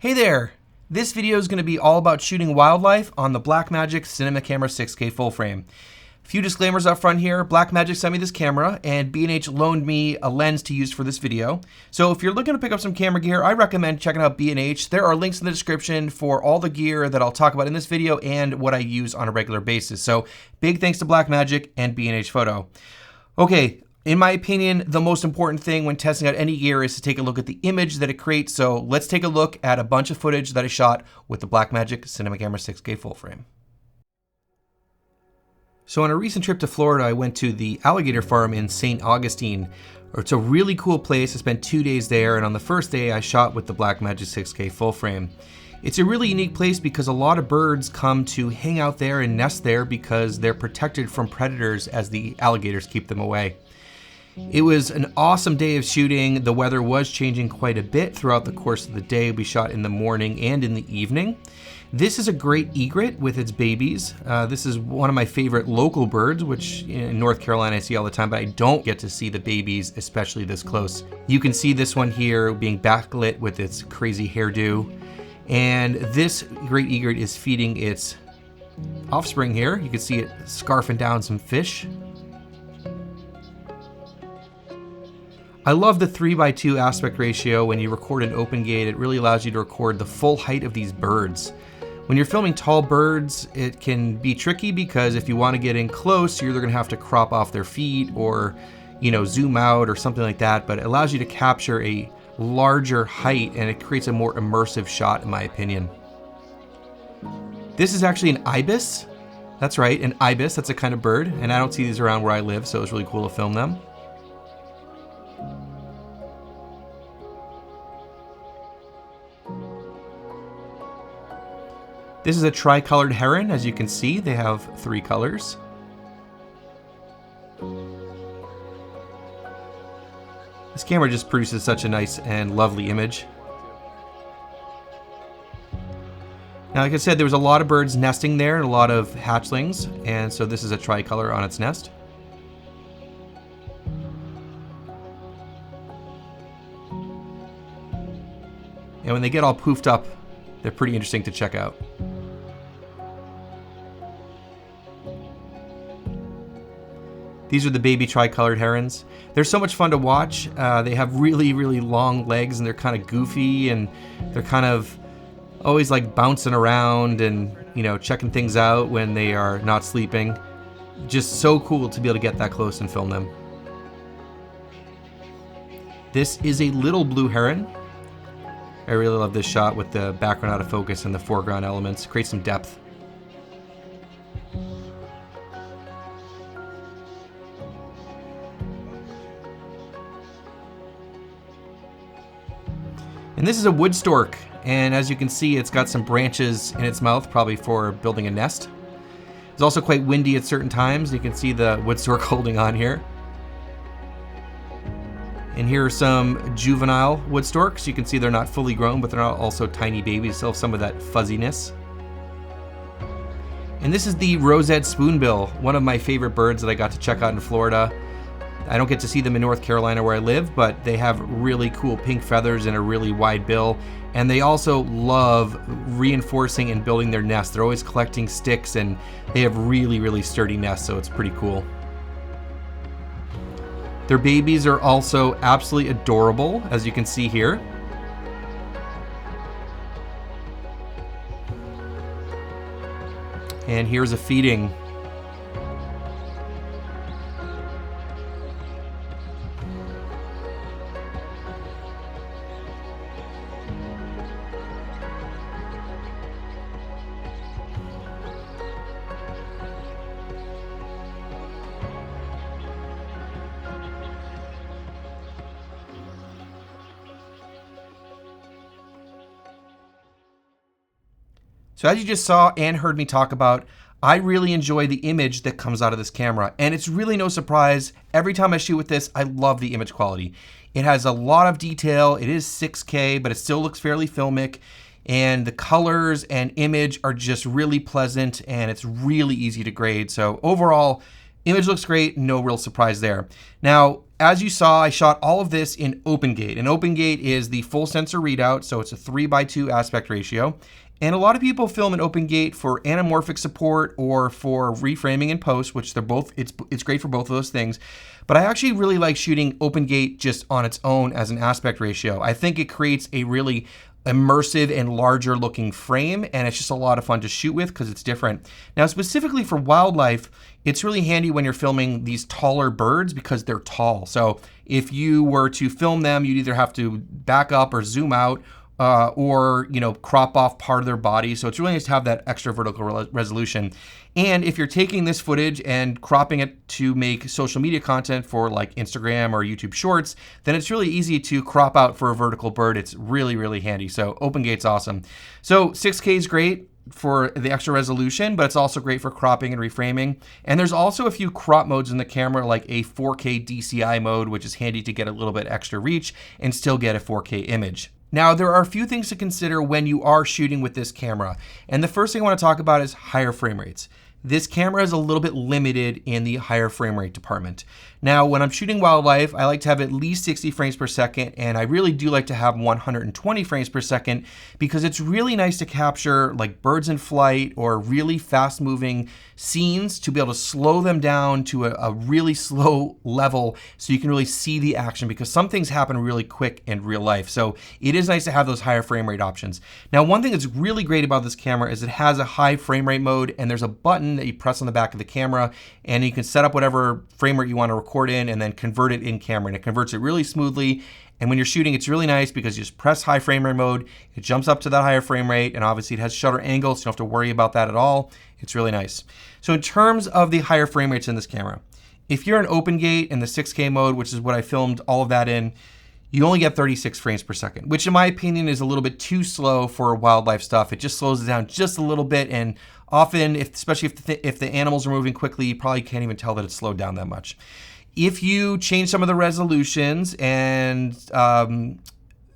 Hey there! This video is going to be all about shooting wildlife on the Blackmagic Cinema Camera 6K full frame. A few disclaimers up front here. Blackmagic sent me this camera and B&H loaned me a lens to use for this video. So if you're looking to pick up some camera gear, I recommend checking out B&H. There are links in the description for all the gear that I'll talk about in this video and what I use on a regular basis. So big thanks to Blackmagic and B&H Photo. Okay. In my opinion, the most important thing when testing out any gear is to take a look at the image that it creates. So let's take a look at a bunch of footage that I shot with the Blackmagic Cinema Camera 6K full frame. So on a recent trip to Florida, I went to the alligator farm in St. Augustine. It's a really cool place. I spent 2 days there, and on the first day I shot with the Blackmagic 6K full frame. It's a really unique place because a lot of birds come to hang out there and nest there because they're protected from predators as the alligators keep them away. It was an awesome day of shooting. The weather was changing quite a bit throughout the course of the day. We shot in the morning and in the evening. This is a great egret with its babies. This is one of my favorite local birds, which in North Carolina I see all the time, but I don't get to see the babies, especially this close. You can see this one here being backlit with its crazy hairdo. And this great egret is feeding its offspring here. You can see it scarfing down some fish. I love the 3:2 aspect ratio. When you record an open gate, it really allows you to record the full height of these birds. When you're filming tall birds, it can be tricky because if you want to get in close, you're either going to have to crop off their feet or, zoom out or something like that, but it allows you to capture a larger height and it creates a more immersive shot, in my opinion. This is actually an ibis. That's right, an ibis. That's a kind of bird, and I don't see these around where I live, so it's really cool to film them. This is a tricolored heron. As you can see, they have 3 colors. This camera just produces such a nice and lovely image. Now, like I said, there was a lot of birds nesting there and a lot of hatchlings, and so this is a tricolor on its nest. And when they get all poofed up, they're pretty interesting to check out. These are the baby tricolored herons. They're so much fun to watch. They have really, really long legs and they're kind of goofy and they're kind of always like bouncing around and, checking things out when they are not sleeping. Just so cool to be able to get that close and film them. This is a little blue heron. I really love this shot with the background out of focus and the foreground elements. Create some depth. And this is a wood stork, and as you can see, it's got some branches in its mouth, probably for building a nest. It's also quite windy at certain times. You can see the wood stork holding on here. And here are some juvenile wood storks. You can see they're not fully grown, but they're not also tiny babies, still have some of that fuzziness. And this is the roseate spoonbill, one of my favorite birds that I got to check out in Florida. I don't get to see them in North Carolina where I live, but they have really cool pink feathers and a really wide bill. And they also love reinforcing and building their nests. They're always collecting sticks and they have really, really sturdy nests, so it's pretty cool. Their babies are also absolutely adorable, as you can see here. And here's a feeding. So as you just saw and heard me talk about, I really enjoy the image that comes out of this camera. And it's really no surprise, every time I shoot with this, I love the image quality. It has a lot of detail, it is 6K, but it still looks fairly filmic. And the colors and image are just really pleasant and it's really easy to grade. So overall, Image looks great, no real surprise there. Now, as you saw, I shot all of this in OpenGate. And OpenGate is the full sensor readout, so it's a 3:2 aspect ratio. And a lot of people film in OpenGate for anamorphic support or for reframing in post, which they're both, it's great for both of those things. But I actually really like shooting OpenGate just on its own as an aspect ratio. I think it creates a really immersive and larger looking frame, and it's just a lot of fun to shoot with because it's different. Now, specifically for wildlife, it's really handy when you're filming these taller birds because they're tall. So if you were to film them, you'd either have to back up or zoom out, or crop off part of their body. So it's really nice to have that extra vertical resolution. And if you're taking this footage and cropping it to make social media content for like Instagram or YouTube Shorts, then it's really easy to crop out for a vertical bird. It's really, really handy. So OpenGate's awesome. So 6K is great for the extra resolution, but it's also great for cropping and reframing. And there's also a few crop modes in the camera, like a 4K DCI mode, which is handy to get a little bit extra reach and still get a 4K image. Now, there are a few things to consider when you are shooting with this camera. And the first thing I want to talk about is higher frame rates. This camera is a little bit limited in the higher frame rate department. Now, when I'm shooting wildlife, I like to have at least 60 frames per second, and I really do like to have 120 frames per second because it's really nice to capture like birds in flight or really fast moving scenes, to be able to slow them down to a really slow level so you can really see the action, because some things happen really quick in real life. So it is nice to have those higher frame rate options. Now, one thing that's really great about this camera is it has a high frame rate mode, and there's a button that you press on the back of the camera, and you can set up whatever frame rate you want to record in and then convert it in camera, and it converts it really smoothly. And when you're shooting, it's really nice because you just press high frame rate mode, it jumps up to that higher frame rate, and obviously it has shutter angle, so you don't have to worry about that at all. It's really nice. So in terms of the higher frame rates in this camera, if you're in OpenGate in the 6K mode, which is what I filmed all of that in, you only get 36 frames per second, which in my opinion is a little bit too slow for wildlife stuff. It just slows it down just a little bit, and often, especially if the animals are moving quickly, you probably can't even tell that it's slowed down that much. If you change some of the resolutions and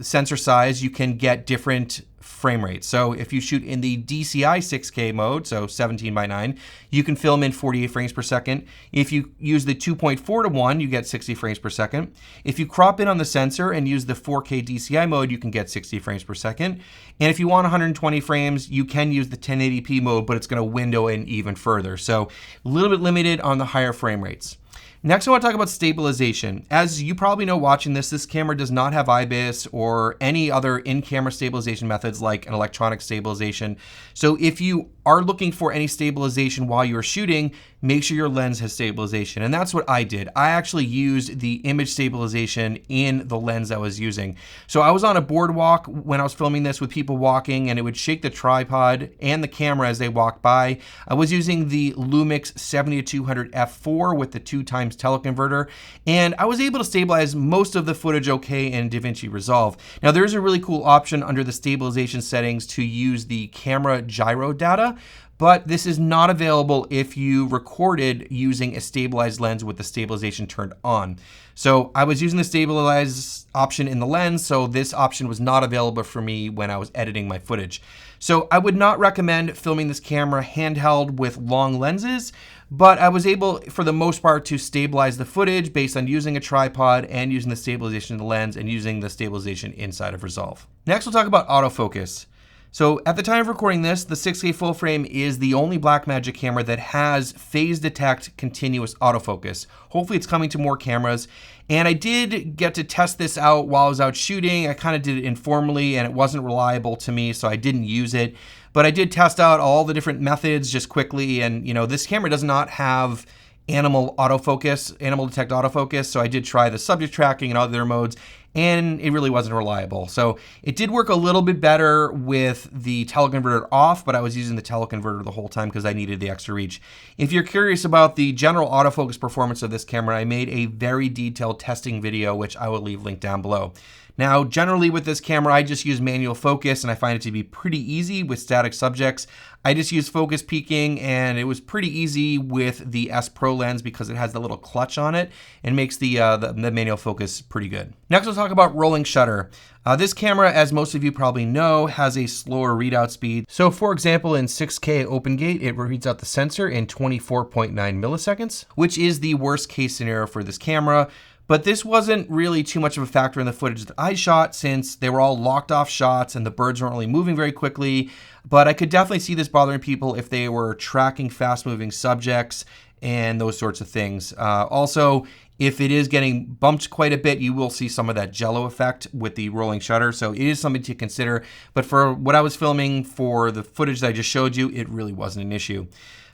sensor size, you can get different frame rates. So if you shoot in the DCI 6K mode, so 17:9, you can film in 48 frames per second. If you use the 2.4:1, you get 60 frames per second. If you crop in on the sensor and use the 4K DCI mode, you can get 60 frames per second. And if you want 120 frames, you can use the 1080p mode, but it's going to window in even further. So a little bit limited on the higher frame rates. Next, I want to talk about stabilization. As you probably know watching this camera does not have IBIS or any other in-camera stabilization methods like an electronic stabilization. So if you are looking for any stabilization while you're shooting, make sure your lens has stabilization. And that's what I did. I actually used the image stabilization in the lens I was using. So I was on a boardwalk when I was filming this with people walking, and it would shake the tripod and the camera as they walked by. I was using the Lumix 70-200 f4 with the 2x teleconverter, and I was able to stabilize most of the footage okay in DaVinci Resolve. Now, there's a really cool option under the stabilization settings to use the camera gyro data, but this is not available if you recorded using a stabilized lens with the stabilization turned on. So I was using the stabilize option in the lens, so this option was not available for me when I was editing my footage. So I would not recommend filming this camera handheld with long lenses, but I was able, for the most part, to stabilize the footage based on using a tripod and using the stabilization of the lens and using the stabilization inside of Resolve. Next, we'll talk about autofocus. So at the time of recording this, the 6K full frame is the only Blackmagic camera that has phase detect continuous autofocus. Hopefully it's coming to more cameras. And I did get to test this out while I was out shooting. I kind of did it informally and it wasn't reliable to me, so I didn't use it. But I did test out all the different methods just quickly. And this camera does not have animal detect autofocus. So I did try the subject tracking and other modes, and it really wasn't reliable. So it did work a little bit better with the teleconverter off, but I was using the teleconverter the whole time because I needed the extra reach. If you're curious about the general autofocus performance of this camera, I made a very detailed testing video, which I will leave linked down below. Now, generally with this camera, I just use manual focus and I find it to be pretty easy with static subjects. I just use focus peaking and it was pretty easy with the S Pro lens because it has the little clutch on it and makes the manual focus pretty good. Next, we'll talk about rolling shutter. This camera, as most of you probably know, has a slower readout speed. So for example, in 6K open gate, it reads out the sensor in 24.9 milliseconds, which is the worst case scenario for this camera. But this wasn't really too much of a factor in the footage that I shot since they were all locked off shots and the birds weren't really moving very quickly. But I could definitely see this bothering people if they were tracking fast moving subjects and those sorts of things. Also, if it is getting bumped quite a bit, you will see some of that jello effect with the rolling shutter. So it is something to consider. But for what I was filming for the footage that I just showed you, it really wasn't an issue.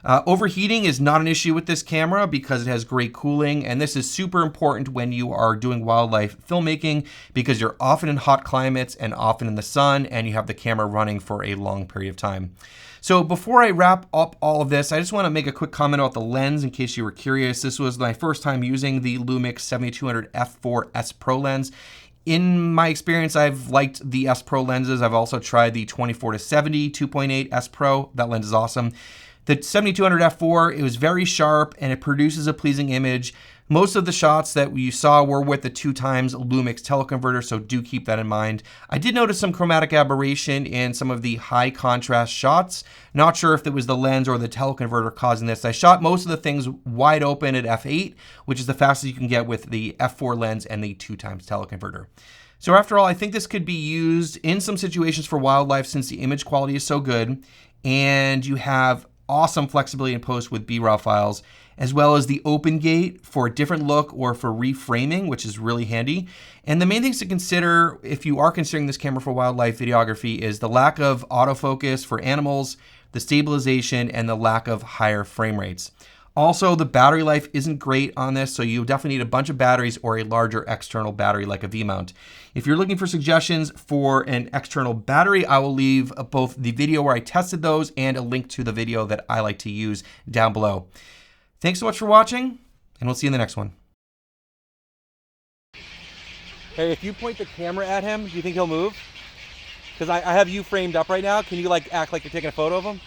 Overheating is not an issue with this camera because it has great cooling, and this is super important when you are doing wildlife filmmaking because you're often in hot climates and often in the sun, and you have the camera running for a long period of time. So before I wrap up all of this, I just want to make a quick comment about the lens in case you were curious. This was my first time using the Lumix 7200 f4 S Pro lens. In my experience, I've liked the S Pro lenses. I've also tried the 24-70 2.8 S Pro. That lens is awesome. The 7200 f4, it was very sharp and it produces a pleasing image. Most of the shots that you saw were with the 2x Lumix teleconverter, so do keep that in mind. I did notice some chromatic aberration in some of the high contrast shots. Not sure if it was the lens or the teleconverter causing this. I shot most of the things wide open at f8, which is the fastest you can get with the f4 lens and the 2x teleconverter. So after all, I think this could be used in some situations for wildlife since the image quality is so good, and you have awesome flexibility in post with B-RAW files, as well as the open gate for a different look or for reframing, which is really handy. And the main things to consider if you are considering this camera for wildlife videography is the lack of autofocus for animals, the stabilization, and the lack of higher frame rates. Also, the battery life isn't great on this, so you definitely need a bunch of batteries or a larger external battery like a V-mount. If you're looking for suggestions for an external battery, I will leave both the video where I tested those and a link to the video that I like to use down below. Thanks so much for watching, and we'll see you in the next one. Hey, if you point the camera at him, do you think he'll move? Because I have you framed up right now. Can you like act like you're taking a photo of him?